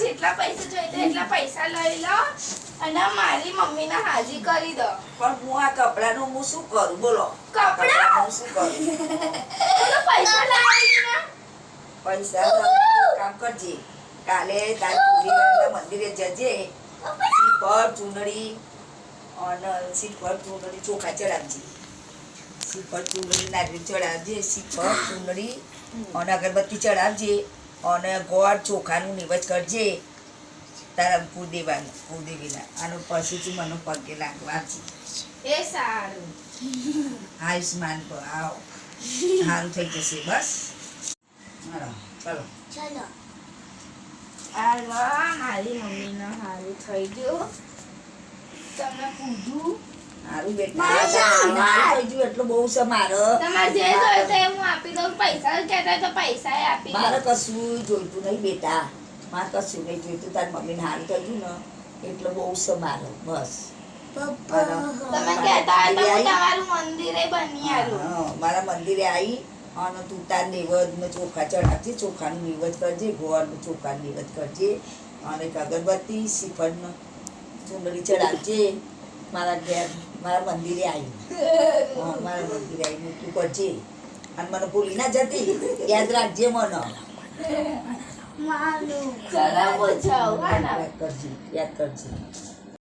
જેટલા પૈસા જોઈએ એટલા પૈસા લઈ લો અને મારી મમ્મીને હાજી કરી દો. પણ હું આ કપડાનું હું શું કરું બોલો? કપડાં? હું શું કરું? તો પૈસા લાવી ને. પૈસા કામ કરજે. કાલે તારી પૂરીના મંદિરે જજે. શ્રીફળ ચૂંદડી અને શ્રીફળ ચૂંદડી ચોખા ચડાવજે. શ્રીફળ ચૂંદડી નારિયેળ ચડાવજે. શ્રીફળ ચૂંદડી અને અગરબત્તી ચડાવજે અને ગોળ ચોખાનું નિવેદ કરજે. તારા કુળદેવીના આનો પછીથી મને પગે લાગવા છે. એ સારું. આયુષ્માન આવો સારું થઈ જશે બસ. ચલો ચલો આવા મારી મમ્મીને સારું થઈ ગયું. તમને પૂછું સારું બેટા સારું થઈ ગયું એટલું બહુ છે મારે. તમારે જે જોઈતું એ હું આપી દઉં. પૈસા કહેતા તો પૈસા આપી મારે દઉં. કશું જોઈતું નહીં બેટા. મારે કશું નહીં જોઈતું. તારી મમ્મીને સારું થઈ ગયું ને એટલે બહુ છે મારે બસ. તમે કહેતા હોય તો હું તમારું મંદિરે બની આલું. હા, મારા મંદિરે આવી અને તું તાર નિવેદ ને ચોખા ચડાવજે. ચોખાનું નિવેદ કરજે. ગોળનું ચોખાનું નિવેદ કરજે અને એક અગરબત્તી શ્રીફળનો ચૂંદડી ચડાવજે. મારા ઘેર મારા મંદિરે આવી મારા મંદિરે આવી મૂકતું કરજે અને મને ભૂલી ના જતી. યાદ રાખજે મને. મારું ચલો પૂછો. યાદ કરજે.